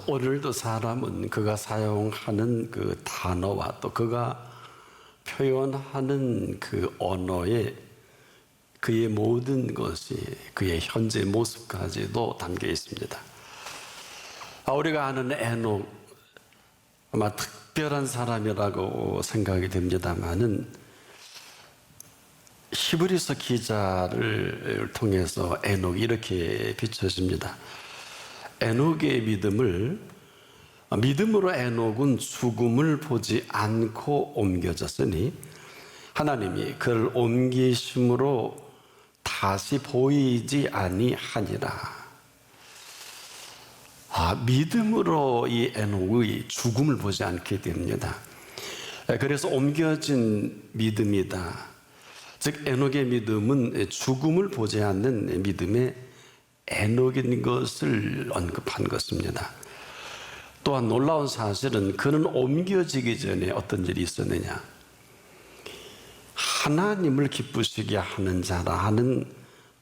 오늘도 사람은 그가 사용하는 그 단어와 또 그가 표현하는 그 언어에 그의 모든 것이 그의 현재 모습까지도 담겨 있습니다. 우리가 아는 에녹, 아마 특별한 사람이라고 생각이 됩니다만은 히브리서 기자를 통해서 에녹이 이렇게 비춰집니다. 에녹의 믿음으로 에녹은 죽음을 보지 않고 옮겨졌으니 하나님이 그를 옮기심으로 다시 보이지 아니하니라. 믿음으로 이 에녹의 죽음을 보지 않게 됩니다. 그래서 옮겨진 믿음이다. 즉 에녹의 믿음은 죽음을 보지 않는 믿음의 에녹인 것을 언급한 것입니다. 또한 놀라운 사실은 그는 옮겨지기 전에 어떤 일이 있었느냐, 하나님을 기쁘시게 하는 자라 하는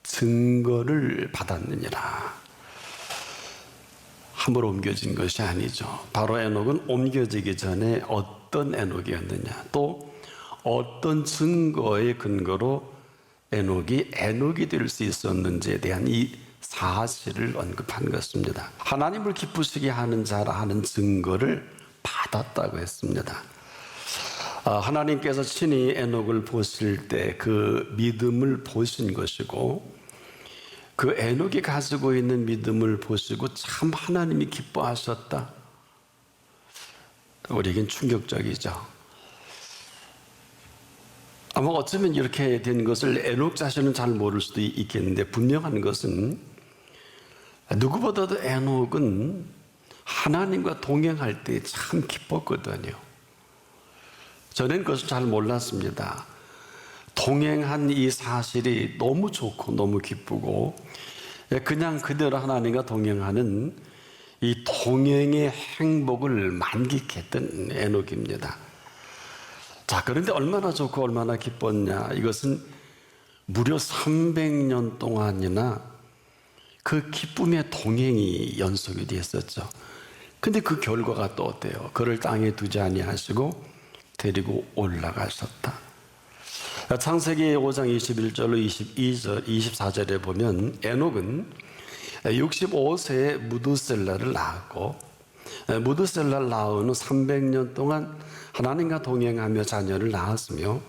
증거를 받았느니라. 함부로 옮겨진 것이 아니죠. 바로 에녹은 옮겨지기 전에 어떤 에녹이었느냐, 또 어떤 증거의 근거로 에녹이 될 수 있었는지에 대한 이 사실을 언급한 것입니다. 하나님을 기쁘시게 하는 자라 하는 증거를 받았다고 했습니다. 하나님께서 친히 에녹을 보실 때 그 믿음을 보신 것이고, 그 에녹이 가지고 있는 믿음을 보시고 참 하나님이 기뻐하셨다. 우리에겐 충격적이죠. 아마 어쩌면 이렇게 된 것을 에녹 자신은 잘 모를 수도 있겠는데, 분명한 것은 누구보다도 에녹은 하나님과 동행할 때 참 기뻤거든요. 저는 그것을 잘 몰랐습니다. 동행한 이 사실이 너무 좋고 너무 기쁘고, 그냥 그대로 하나님과 동행하는 이 동행의 행복을 만끽했던 에녹입니다. 자, 그런데 얼마나 좋고 얼마나 기뻤냐, 이것은 무려 300년 동안이나 그 기쁨의 동행이 연속이 됐었죠. 근데 그 결과가 또 어때요? 그를 땅에 두지 아니하시고 데리고 올라가셨다. 창세기 5장 21절로 22절, 24절에 보면 에녹은 65세에 무드셀라를 낳았고, 무드셀라를 낳은 후 300년 동안 하나님과 동행하며 자녀를 낳았으며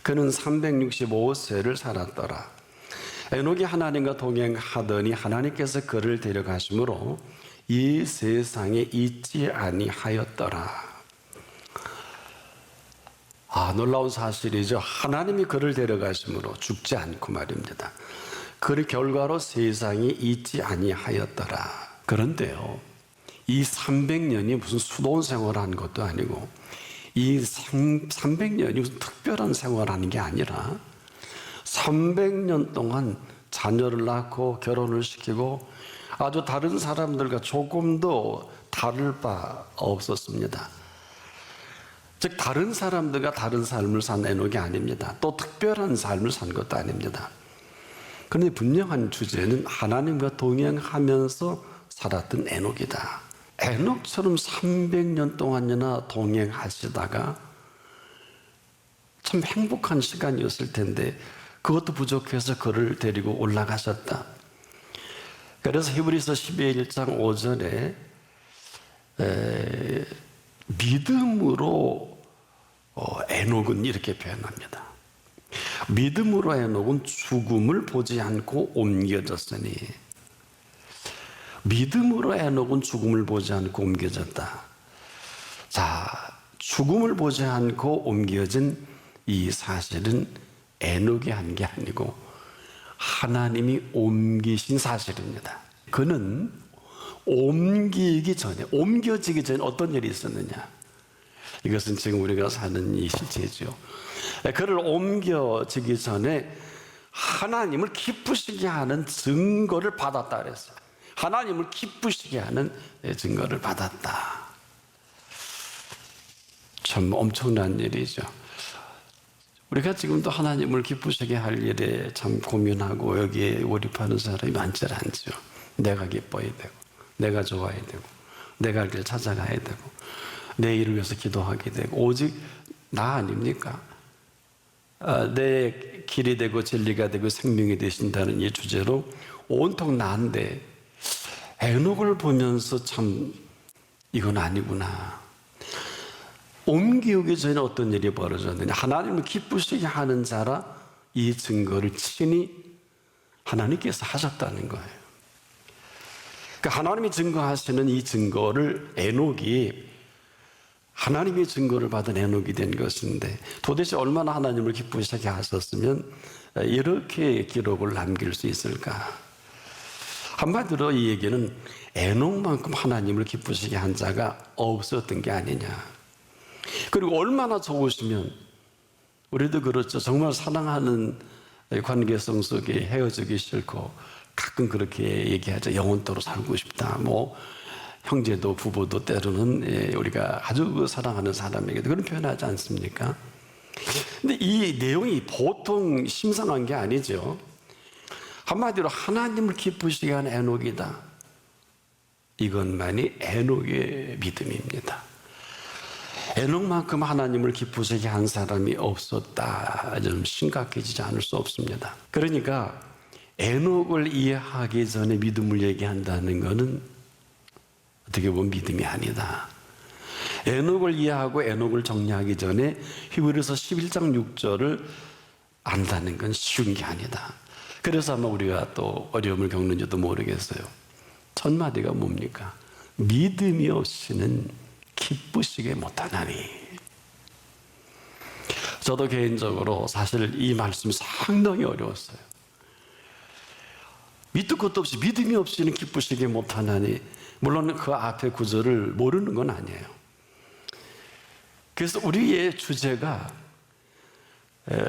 그는 365세를 살았더라. 에녹이 하나님과 동행하더니 하나님께서 그를 데려가심으로 이 세상에 있지 아니하였더라. 놀라운 사실이죠. 하나님이 그를 데려가심으로 죽지 않고 말입니다. 그 결과로 세상에 있지 아니하였더라. 그런데요, 이 300년이 무슨 수도원 생활한 것도 아니고, 이 300년이 무슨 특별한 생활하는 게 아니라 300년 동안 자녀를 낳고 결혼을 시키고 아주 다른 사람들과 조금도 다를 바 없었습니다. 즉 다른 사람들과 다른 삶을 산 에녹이 아닙니다. 또 특별한 삶을 산 것도 아닙니다. 그런데 분명한 주제는 하나님과 동행하면서 살았던 에녹이다. 에녹처럼 300년 동안이나 동행하시다가 참 행복한 시간이었을 텐데 그것도 부족해서 그를 데리고 올라가셨다. 그래서 히브리서 11장 5절에 믿음으로 에녹은 이렇게 표현합니다. 믿음으로 에녹은 죽음을 보지 않고 옮겨졌으니. 믿음으로 에녹은 죽음을 보지 않고 옮겨졌다. 자, 죽음을 보지 않고 옮겨진 이 사실은 에녹이 한 게 아니고 하나님이 옮기신 사실입니다. 그는 옮겨지기 전에 어떤 일이 있었느냐? 이것은 지금 우리가 사는 이 실제죠. 그를 옮겨지기 전에 하나님을 기쁘시게 하는 증거를 받았다 그랬어요. 하나님을 기쁘시게 하는 증거를 받았다. 참 엄청난 일이죠. 우리가 지금도 하나님을 기쁘시게 할 일에 참 고민하고 여기에 몰입하는 사람이 많지 않죠. 내가 기뻐야 되고, 내가 좋아야 되고, 내가 갈 길 찾아가야 되고 내 일을 위해서 기도하게 되고 오직 나 아닙니까? 내 길이 되고 진리가 되고 생명이 되신다는 이 주제로 온통 나인데 에녹을 보면서 참 이건 아니구나. 옮기기 전에 어떤 일이 벌어졌느냐. 하나님을 기쁘시게 하는 자라 이 증거를 친히 하나님께서 하셨다는 거예요. 그러니까 하나님이 증거하시는 이 증거를 에녹이 하나님의 증거를 받은 에녹이 된 것인데 도대체 얼마나 하나님을 기쁘시게 하셨으면 이렇게 기록을 남길 수 있을까? 한마디로 이 얘기는 에녹만큼 하나님을 기쁘시게 한 자가 없었던 게 아니냐. 그리고 얼마나 좋으시면 우리도 그렇죠. 정말 사랑하는 관계성 속에 헤어지기 싫고 가끔 그렇게 얘기하죠. 영원토록 살고 싶다. 뭐 형제도 부부도 때로는 우리가 아주 사랑하는 사람에게도 그런 표현하지 않습니까? 근데 이 내용이 보통 심상한 게 아니죠. 한마디로 하나님을 기쁘시게 하는 에녹이다. 이것만이 에녹의 믿음입니다. 에녹만큼 하나님을 기쁘시게 한 사람이 없었다. 좀 심각해지지 않을 수 없습니다. 그러니까 에녹을 이해하기 전에 믿음을 얘기한다는 것은 어떻게 보면 믿음이 아니다. 에녹을 이해하고 에녹을 정리하기 전에 히브리서 11장 6절을 안다는 건 쉬운 게 아니다. 그래서 아마 우리가 또 어려움을 겪는지도 모르겠어요. 첫 마디가 뭡니까? 믿음이 없이는 기쁘시게 못하나니. 저도 개인적으로 사실 이 말씀이 상당히 어려웠어요. 밑도 끝도 없이 믿음이 없이는 기쁘시게 못하나니. 물론 그 앞에 구절을 모르는 건 아니에요. 그래서 우리의 주제가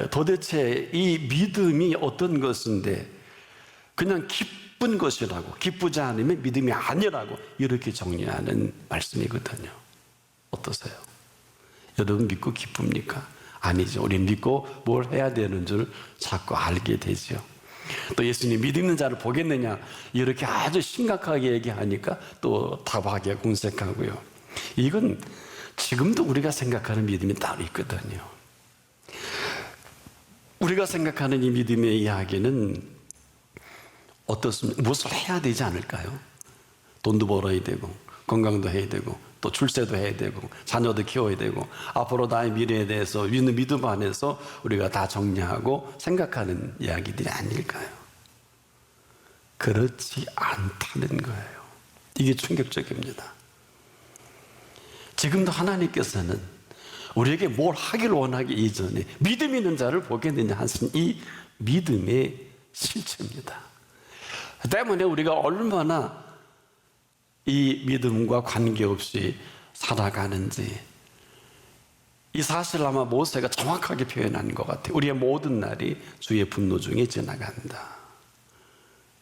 도대체 이 믿음이 어떤 것인데 그냥 기쁜 것이라고, 기쁘지 않으면 믿음이 아니라고 이렇게 정리하는 말씀이거든요. 어떠세요? 여러분 믿고 기쁩니까? 아니죠. 우리는 믿고 뭘 해야 되는 줄 자꾸 알게 되죠. 또 예수님 믿는 자를 보겠느냐 이렇게 아주 심각하게 얘기하니까 또 답하기가 궁색하고요. 이건 지금도 우리가 생각하는 믿음이 따로 있거든요. 우리가 생각하는 이 믿음의 이야기는 어떻습니까? 무엇을 해야 되지 않을까요? 돈도 벌어야 되고 건강도 해야 되고 또 출세도 해야 되고 자녀도 키워야 되고 앞으로 나의 미래에 대해서 믿는 믿음 안에서 우리가 다 정리하고 생각하는 이야기들이 아닐까요? 그렇지 않다는 거예요. 이게 충격적입니다. 지금도 하나님께서는 우리에게 뭘 하길 원하기 이전에 믿음 있는 자를 보겠느냐 하신 이 믿음의 실체입니다. 때문에 우리가 얼마나 이 믿음과 관계없이 살아가는지 이 사실을 아마 모세가 정확하게 표현한 것 같아요. 우리의 모든 날이 주의 분노 중에 지나간다.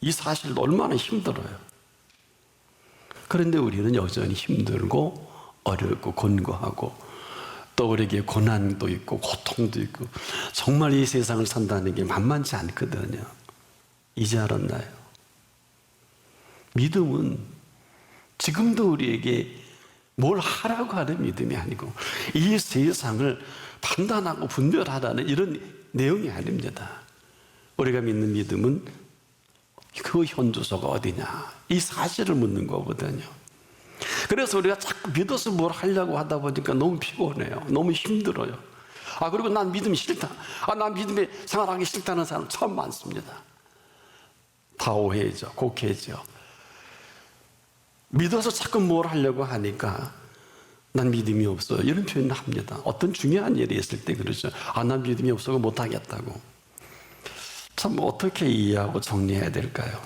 이 사실도 얼마나 힘들어요. 그런데 우리는 여전히 힘들고 어렵고 곤고하고 또 우리에게 고난도 있고 고통도 있고 정말 이 세상을 산다는 게 만만치 않거든요. 이제 알았나요? 믿음은 지금도 우리에게 뭘 하라고 하는 믿음이 아니고 이 세상을 판단하고 분별하라는 이런 내용이 아닙니다. 우리가 믿는 믿음은 그 현주소가 어디냐 이 사실을 묻는 거거든요. 그래서 우리가 자꾸 믿어서 뭘 하려고 하다 보니까 너무 피곤해요. 너무 힘들어요. 그리고 난 믿음이 싫다. 난 믿음에 생활하기 싫다는 사람 참 많습니다. 다 오해죠. 곡해죠. 믿어서 자꾸 뭘 하려고 하니까 난 믿음이 없어요. 이런 표현을 합니다. 어떤 중요한 일이 있을 때 그러죠. 난 믿음이 없어서 못하겠다고. 참 어떻게 이해하고 정리해야 될까요?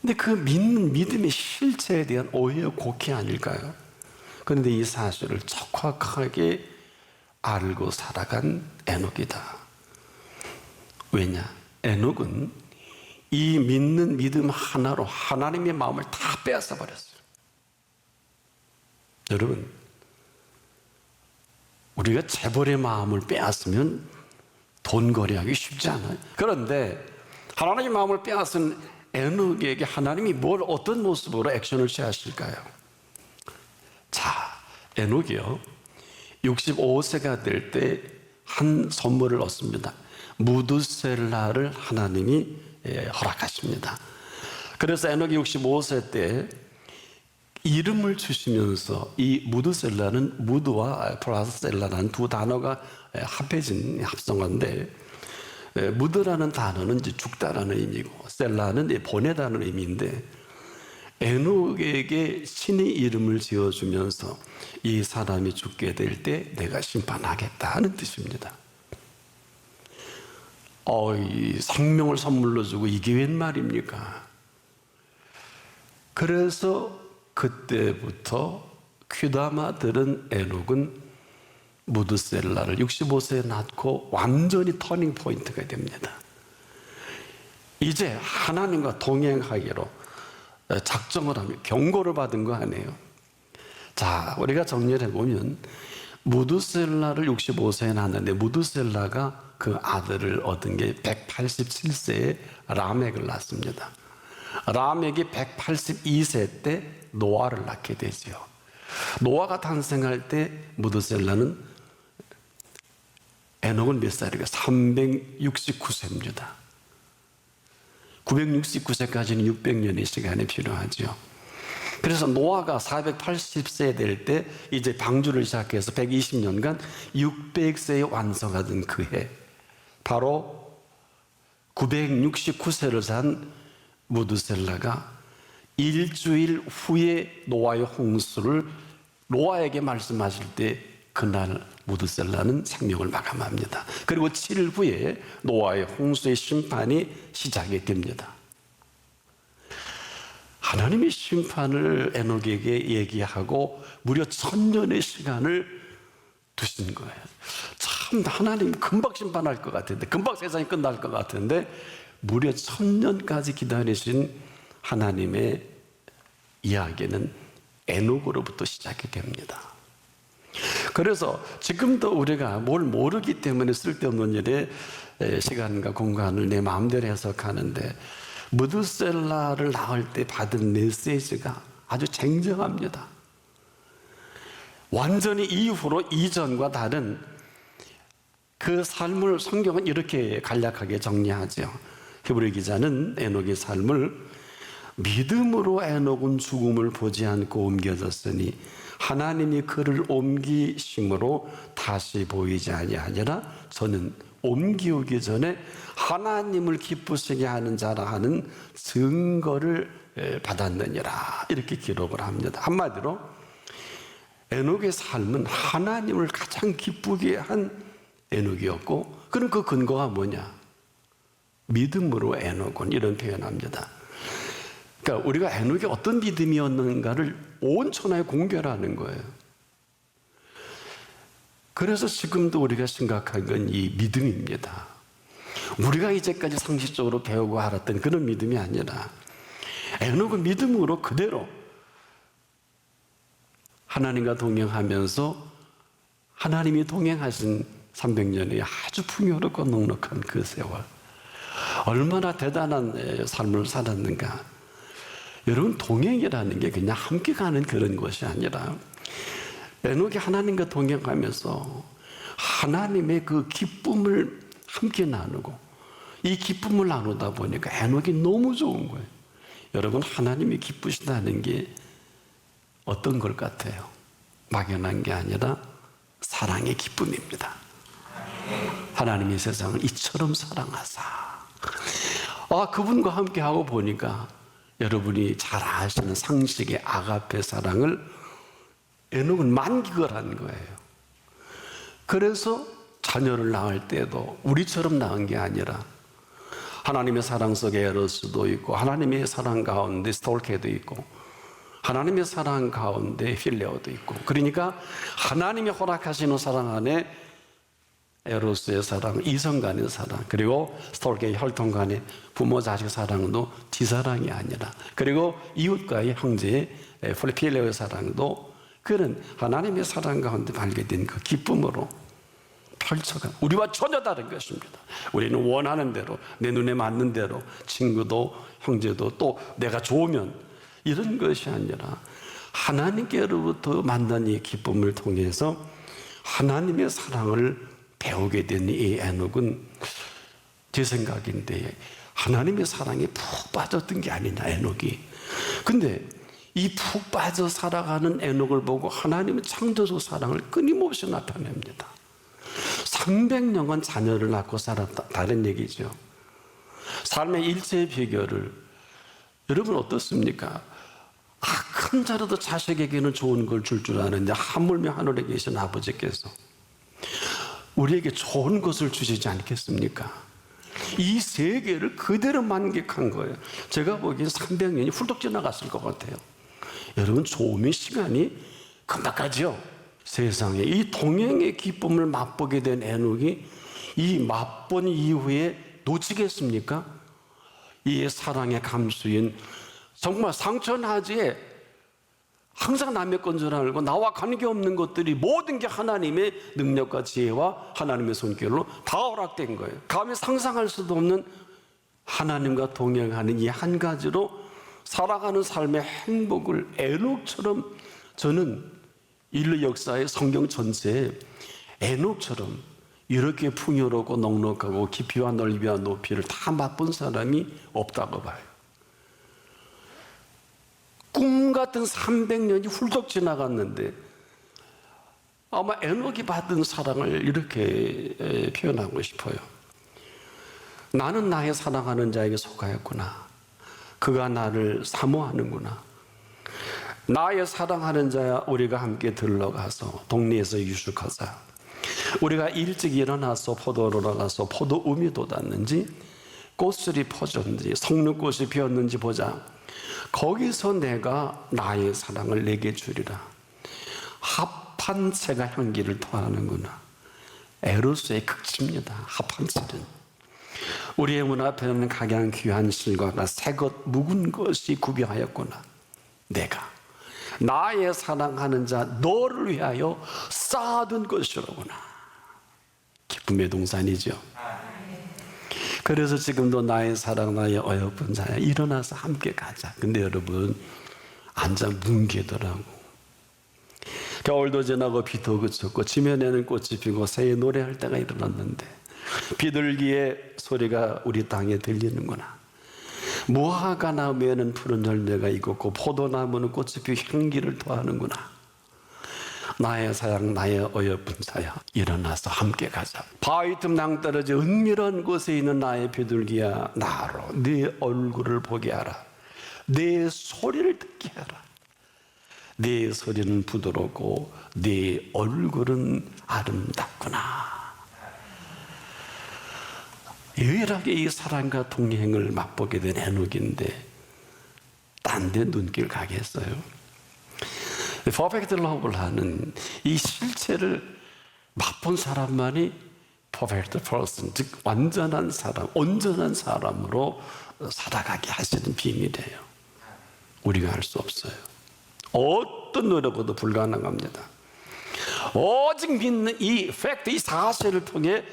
근데 그 믿는 믿음의 실체에 대한 오해와 곡해 아닐까요? 그런데 이 사실을 정확하게 알고 살아간 에녹이다. 왜냐? 에녹은 이 믿는 믿음 하나로 하나님의 마음을 다 빼앗아 버렸어요. 여러분, 우리가 재벌의 마음을 빼앗으면 돈 거래하기 쉽지 않아요. 그런데 하나님의 마음을 빼앗은 에녹에게 하나님이 어떤 모습으로 액션을 취하실까요? 자, 에녹이요 65세가 될 때 한 선물을 얻습니다. 무드셀라를 하나님이 허락하십니다. 그래서 에녹이 65세 때 이름을 주시면서 이 무드셀라는 무드와 플라셀라라는 두 단어가 합해진 합성어인데, 무드라는 단어는 이제 죽다라는 의미고 셀라는 보내다는 의미인데, 에녹에게 신의 이름을 지어주면서 이 사람이 죽게 될 때 내가 심판하겠다는 뜻입니다. 이 생명을 선물로 주고 이게 웬 말입니까? 그래서 그때부터 귀담아 들은 에녹은 무드셀라를 65세에 낳고 완전히 터닝 포인트가 됩니다. 이제 하나님과 동행하기로 작정을 하며 경고를 받은 거 아니에요. 자, 우리가 정리를 해보면 무드셀라를 65세에 낳았는데 무드셀라가 그 아들을 얻은 게 187세에 라멕을 낳습니다. 라멕이 182세 때 노아를 낳게 되지요. 노아가 탄생할 때 무드셀라는 에녹은 몇 살이에요? 369세입니다. 969세까지는 600년의 시간이 필요하죠. 그래서 노아가 480세 될 때 이제 방주를 시작해서 120년간 600세에 완성하던 그 해, 바로 969세를 산 무드셀라가 일주일 후에 노아의 홍수를 노아에게 말씀하실 때 그날 무드셀라는 생명을 마감합니다. 그리고 7일 후에 노아의 홍수의 심판이 시작이 됩니다. 하나님의 심판을 에녹에게 얘기하고 무려 1000년의 시간을 두신 거예요. 참 하나님 금방 심판할 것 같은데, 금방 세상이 끝날 것 같은데 무려 1000년까지 기다리신 하나님의 이야기는 에녹으로부터 시작이 됩니다. 그래서 지금도 우리가 뭘 모르기 때문에 쓸데없는 일에 시간과 공간을 내 마음대로 해석하는데, 무드셀라를 낳을 때 받은 메시지가 아주 쟁쟁합니다. 완전히 이후로 이전과 다른 그 삶을 성경은 이렇게 간략하게 정리하죠. 히브리 기자는 에녹의 삶을 믿음으로 에녹은 죽음을 보지 않고 옮겨졌으니 하나님이 그를 옮기심으로 다시 보이지 아니하니라. 저는 옮기오기 전에 하나님을 기쁘시게 하는 자라 하는 증거를 받았느니라. 이렇게 기록을 합니다. 한마디로 에녹의 삶은 하나님을 가장 기쁘게 한 에녹이었고, 그럼 그 근거가 뭐냐? 믿음으로 에녹은, 이런 표현합니다. 그러니까 우리가 에녹이 어떤 믿음이었는가를 온 천하에 공개하는 거예요. 그래서 지금도 우리가 생각한 건 이 믿음입니다. 우리가 이제까지 상식적으로 배우고 알았던 그런 믿음이 아니라 에녹은 믿음으로 그대로 하나님과 동행하면서 하나님이 동행하신 300년의 아주 풍요롭고 넉넉한 그 세월, 얼마나 대단한 삶을 살았는가. 여러분, 동행이라는 게 그냥 함께 가는 그런 것이 아니라 에녹이 하나님과 동행하면서 하나님의 그 기쁨을 함께 나누고, 이 기쁨을 나누다 보니까 에녹이 너무 좋은 거예요. 여러분, 하나님이 기쁘시다는 게 어떤 것 같아요? 막연한 게 아니라 사랑의 기쁨입니다. 하나님이 세상을 이처럼 사랑하사. 그분과 함께하고 보니까 여러분이 잘 아시는 상식의 아가페 사랑을 에녹은 만끽을 한 거예요. 그래서 자녀를 낳을 때도 우리처럼 낳은 게 아니라 하나님의 사랑 속에 에로스도 있고, 하나님의 사랑 가운데 스톨케도 있고, 하나님의 사랑 가운데 필레오도 있고, 그러니까 하나님이 허락하시는 사랑 안에 에로스의 사랑, 이성 간의 사랑, 그리고 스톨케의 혈통 간의 부모 자식 사랑도 지사랑이 아니라, 그리고 이웃과의 형제의 필레오의 사랑도 그런 하나님의 사랑 가운데 발견된 그 기쁨으로 펼쳐가 우리와 전혀 다른 것입니다. 우리는 원하는 대로, 내 눈에 맞는 대로, 친구도 형제도 또 내가 좋으면, 이런 것이 아니라 하나님께로부터 만난 이 기쁨을 통해서 하나님의 사랑을 배우게 된 이 에녹은, 제 생각인데 하나님의 사랑에 푹 빠졌던 게 아니냐, 에녹이. 근데 이 푹 빠져 살아가는 에녹을 보고 하나님의 창조적 사랑을 끊임없이 나타냅니다. 300년간 자녀를 낳고 살았다, 다른 얘기죠. 삶의 일체의 비결을, 여러분 어떻습니까? 큰 자라도 자식에게는 좋은 걸 줄 아는데 하물며 하늘에 계신 아버지께서 우리에게 좋은 것을 주시지 않겠습니까? 이 세계를 그대로 만끽한 거예요. 제가 보기엔 300년이 훌쩍 지나갔을 것 같아요. 여러분, 좋으면 시간이 금방 가죠. 세상에 이 동행의 기쁨을 맛보게 된 에녹이 이 맛본 이후에 놓치겠습니까? 이 사랑의 감수인, 정말 상처나지에 항상 남의 건 줄 알고 나와 관계없는 것들이 모든 게 하나님의 능력과 지혜와 하나님의 손길로 다 허락된 거예요. 감히 상상할 수도 없는 하나님과 동행하는 이 한 가지로 살아가는 삶의 행복을 에녹처럼, 저는 인류 역사의 성경 전체에 에녹처럼 이렇게 풍요롭고 넉넉하고 깊이와 넓이와 높이를 다 맛본 사람이 없다고 봐요. 꿈 같은 300년이 훌쩍 지나갔는데 아마 에녹이 받은 사랑을 이렇게 표현하고 싶어요. 나는 나의 사랑하는 자에게 속하였구나. 그가 나를 사모하는구나. 나의 사랑하는 자야, 우리가 함께 들러가서 동네에서 유숙하자. 우리가 일찍 일어나서 포도로 나가서 포도 음이 돋았는지 꽃술이 퍼졌는지 성류꽃이 피었는지 보자. 거기서 내가 나의 사랑을 내게 주리라. 합한 채가 향기를 토하는구나. 에로스의 극치입니다. 합한 채는 우리의 문 앞에는 각양 귀한 실과가 새것 묵은 것이 구비하였구나. 내가 나의 사랑하는 자 너를 위하여 쌓아둔 것이로구나. 기쁨의 동산이죠. 그래서 지금도 나의 사랑, 나의 어여쁜 자야, 일어나서 함께 가자. 근데 여러분, 앉아 뭉개더라고. 겨울도 지나고 비도 그쳤고 지면에는 꽃이 피고 새에 노래할 때가 일어났는데 비둘기의 소리가 우리 땅에 들리는구나. 무화과 나무에는 푸른 열매가 익었고 포도나무는 꽃이 피어 향기를 토하는구나. 나의 사랑, 나의 어여쁜 자야, 일어나서 함께 가자. 바위 틈 낭떠러지 은밀한 곳에 있는 나의 비둘기야, 나로 네 얼굴을 보게 하라. 네 소리를 듣게 하라. 네 소리는 부드럽고 네 얼굴은 아름답구나. 유일하게 이 사랑과 동행을 맛보게 된 에녹인데 딴 데 눈길 가겠어요? 퍼펙트 러브를 하는 이 실체를 맛본 사람만이 퍼펙트 퍼슨, 즉 완전한 사람, 온전한 사람으로 살아가게 하시는 비밀이에요. 우리가 할 수 없어요. 어떤 노력으로도 불가능합니다. 오직 믿는 이 팩트, 이 사실을 통해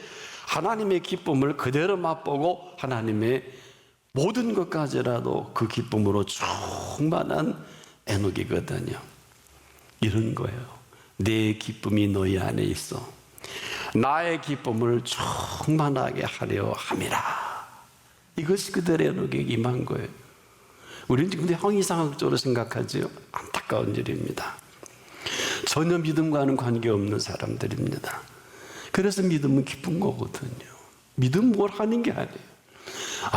하나님의 기쁨을 그대로 맛보고 하나님의 모든 것까지라도 그 기쁨으로 충만한 에녹이거든요. 이런 거예요. 내 기쁨이 너희 안에 있어. 나의 기쁨을 충만하게 하려 함이라. 이것이 그들의 에녹에 임한 거예요. 우리는 근데 형이상학적으로 생각하지요. 안타까운 일입니다. 전혀 믿음과는 관계없는 사람들입니다. 그래서 믿음은 기쁜 거거든요. 믿음 뭘 하는 게 아니에요.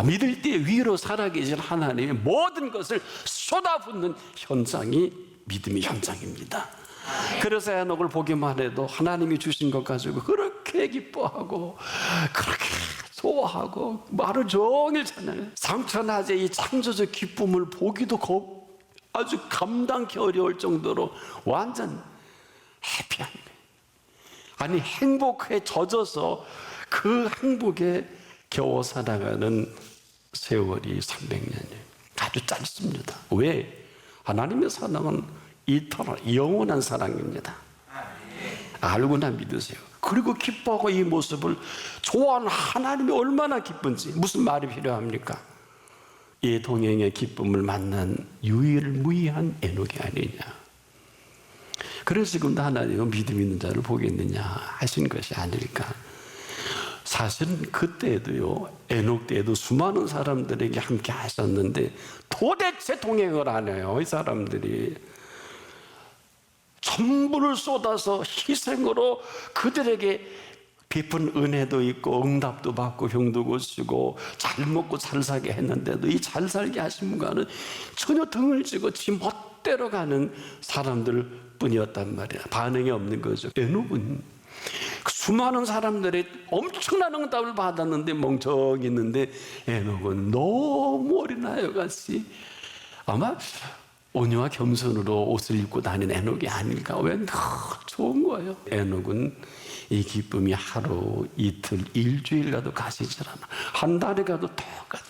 믿을 때 위로 살아계신 하나님의 모든 것을 쏟아붓는 현장이 믿음의 현장입니다. 그래서 에녹을 보기만 해도 하나님이 주신 것 가지고 그렇게 기뻐하고 그렇게 좋아하고 하루 종일 찬양해요. 상처나제 이 창조적 기쁨을 보기도 아주 감당하기 어려울 정도로 완전 해피한 거예요. 아니, 행복에 젖어서 그 행복에 겨워 살아가는 세월이 300년이에요. 아주 짧습니다. 왜? 하나님의 사랑은 이터널, 영원한 사랑입니다. 알고나 믿으세요. 그리고 기뻐하고 이 모습을 좋아하는 하나님이 얼마나 기쁜지 무슨 말이 필요합니까? 이 동행의 기쁨을 만난 유일무이한 에녹이 아니냐. 그래서 지금도 하나님은 믿음 있는 자를 보겠느냐 하신 것이 아닐까. 사실은 그때도요, 에녹 때에도 수많은 사람들에게 함께 하셨는데 도대체 동행을 안 해요. 이 사람들이 전부를 쏟아서 희생으로 그들에게 베푼 은혜도 있고 응답도 받고 병도 고치고 잘 먹고 잘 살게 했는데도 이 잘 살게 하신 분과는 전혀 등을 쥐고 지 멋대로 가는 사람들 뿐이었단 말이야. 반응이 없는 거죠. 에녹은 수많은 사람들의 엄청난 응답을 받았는데 멍청이 있는데, 에녹은 너무 어린아이 같이 아마 온유와 겸손으로 옷을 입고 다닌 에녹이 아닐까. 왜 너무 좋은 거예요. 에녹은 이 기쁨이 하루, 이틀, 일주일 가도 가시질 않아. 한 달에 가도 똑같아.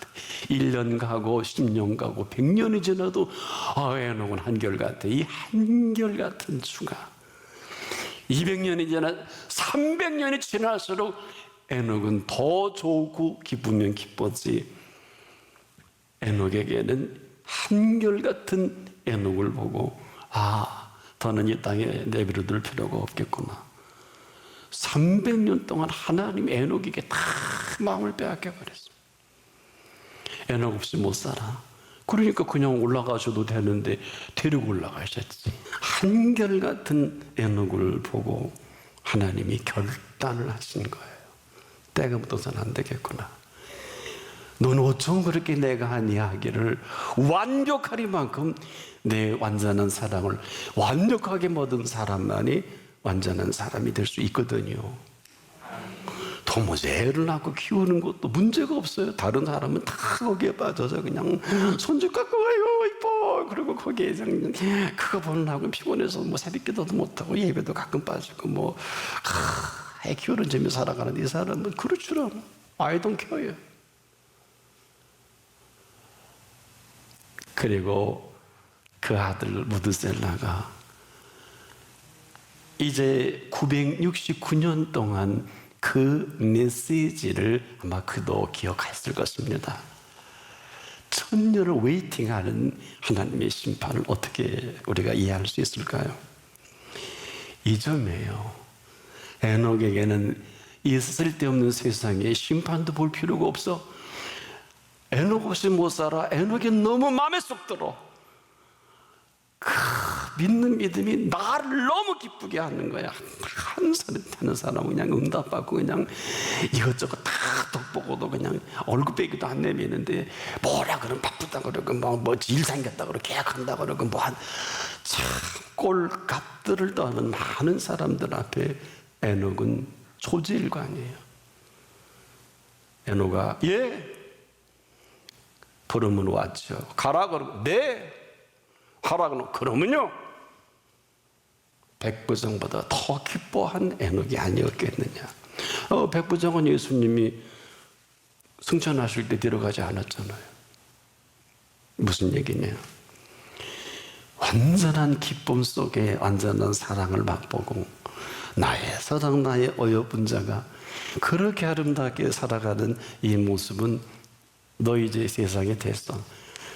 1년 가고 10년 가고 100년이 지나도 에녹은 한결같아. 이 한결같은 주가 200년이 지나 300년이 지날수록 에녹은 더 좋고 기쁘면 기뻤지. 에녹에게는 한결같은 에녹을 보고 더는 이 땅에 내버려둘 필요가 없겠구나. 300년 동안 하나님 에녹에게 다 마음을 빼앗겨 버렸어. 에녹 없이 못 살아. 그러니까 그냥 올라가셔도 되는데 데리고 올라가셨지. 한결같은 에녹을 보고 하나님이 결단을 하신 거예요. 때가 묻어서는 안 되겠구나. 너는 어쩜 그렇게 내가 한 이야기를 완벽하리만큼 내 완전한 사랑을 완벽하게 모든 사람만이 완전한 사람이 될 수 있거든요. 도무지 애를 낳고 키우는 것도 문제가 없어요. 다른 사람은 다 거기에 빠져서 그냥 손주 갖고 가요 이뻐. 그리고 거기에 그거 보느라고 피곤해서 뭐 새벽기도도 못하고 예배도 가끔 빠지고 애 키우는 재미 살아가는 이 사람은 그럴 줄 알아. I don't care. 그리고 그 아들 무드셀라가 이제 969년 동안 그 메시지를 아마 그도 기억했을 것입니다. 천년을 웨이팅하는 하나님의 심판을 어떻게 우리가 이해할 수 있을까요? 이 점이에요. 에녹에게는 이 쓸데없는 세상에 심판도 볼 필요가 없어. 에녹 없이 못 살아. 에녹이 너무 마음에 쏙 들어. 믿는 믿음이 나를 너무 기쁘게 하는 거야. 한 사람 타는 사람은 그냥 응답받고 그냥 이것저것 다 덕보고도 그냥 얼굴 빼기도 안 내미는데 뭐라 그러면 바쁘다 그러고 일 생겼다 그러고 계약한다 그러고 참 꼴값들을 떠는 많은 사람들 앞에 에녹은 초지일관이에요. 에녹아 부르면 왔죠. 가라 그러고 네 하라 그러면 그러면요. 백부장보다 더 기뻐한 에녹이 아니었겠느냐. 백부장은 예수님이 승천하실 때 데려가지 않았잖아요. 무슨 얘기냐. 완전한 기쁨 속에 완전한 사랑을 맛보고 나의 사랑 나의 어여쁜 자가 그렇게 아름답게 살아가는 이 모습은 너 이제 세상에 됐어.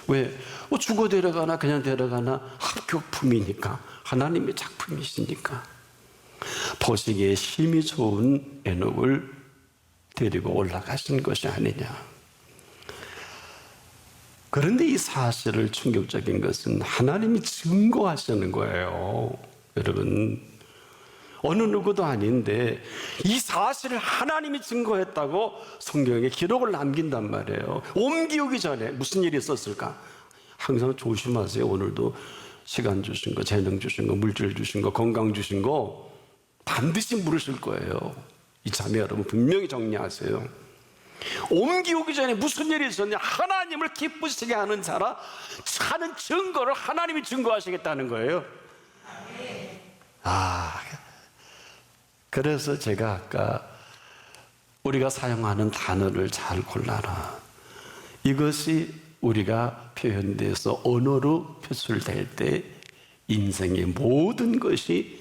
왜? 죽어 데려가나 그냥 데려가나 합격품이니까. 하나님의 작품이시니까. 보시기에 힘이 좋은 에녹을 데리고 올라가신 것이 아니냐. 그런데 이 사실을 충격적인 것은 하나님이 증거하시는 거예요. 여러분, 어느 누구도 아닌데 이 사실을 하나님이 증거했다고 성경에 기록을 남긴단 말이에요. 옮기기 전에 무슨 일이 있었을까? 항상 조심하세요. 오늘도 시간 주신 거, 재능 주신 거, 물질 주신 거, 건강 주신 거 반드시 물으실 거예요. 이 자매 여러분 분명히 정리하세요. 옮기기 전에 무슨 일이 있었냐? 하나님을 기쁘시게 하는 자라 하는 증거를 하나님이 증거하시겠다는 거예요. 그래서 제가 아까 우리가 사용하는 단어를 잘 골라라. 이것이 우리가 표현돼서 언어로 표출될 때 인생의 모든 것이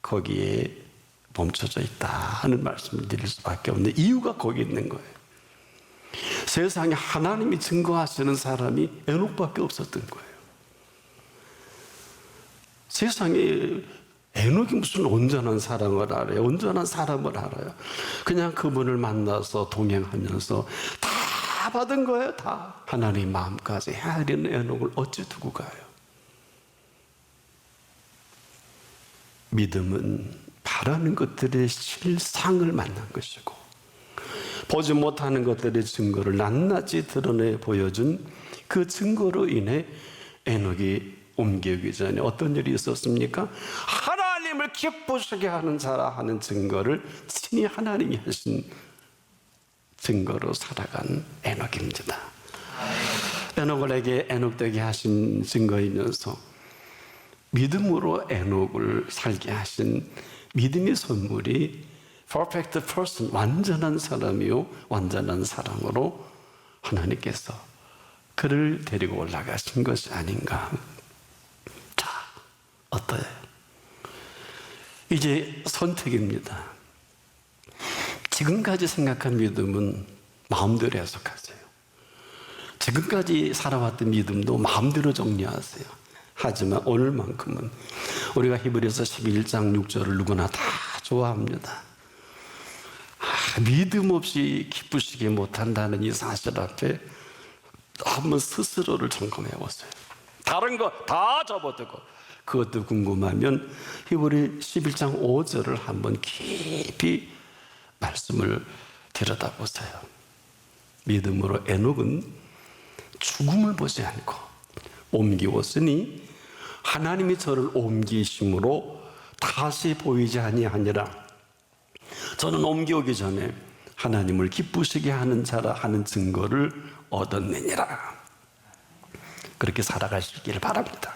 거기에 멈춰져 있다 하는 말씀을 드릴 수밖에 없는 이유가 거기 있는 거예요. 세상에 하나님이 증거하시는 사람이 에녹밖에 없었던 거예요. 세상에 에녹이 무슨 온전한 사랑을 알아요? 온전한 사람을 알아요? 그냥 그분을 만나서 동행하면서 다 받은 거예요. 다 하나님 마음까지 헤아리는 에녹을 어찌 두고 가요? 믿음은 바라는 것들의 실상을 만난 것이고 보지 못하는 것들의 증거를 낱낱이 드러내 보여준 그 증거로 인해 에녹이 옮기기 전에 어떤 일이 있었습니까? 하나님을 기쁘시게 하는 자라 하는 증거를 친히 하나님이 하신 증거로 살아간 에녹입니다. 에녹에게 에녹되게 하신 증거이면서 믿음으로 에녹을 살게 하신 믿음의 선물이 perfect person, 완전한 사람이요 완전한 사랑으로 하나님께서 그를 데리고 올라가신 것이 아닌가. 자, 어때요? 이제 선택입니다. 지금까지 생각한 믿음은 마음대로 해석하세요. 지금까지 살아왔던 믿음도 마음대로 정리하세요. 하지만 오늘만큼은 우리가 히브리서 11장 6절을 누구나 다 좋아합니다. 믿음 없이 기쁘시게 못한다는 이 사실 앞에 한번 스스로를 점검해 보세요. 다른 거 다 접어두고 그것도 궁금하면 히브리 11장 5절을 한번 깊이 말씀을 들여다보세요. 믿음으로 에녹은 죽음을 보지 않고 옮기었으니 하나님이 저를 옮기심으로 다시 보이지 아니하니라. 저는 옮겨오기 전에 하나님을 기쁘시게 하는 자라 하는 증거를 얻었느니라. 그렇게 살아가시길 바랍니다.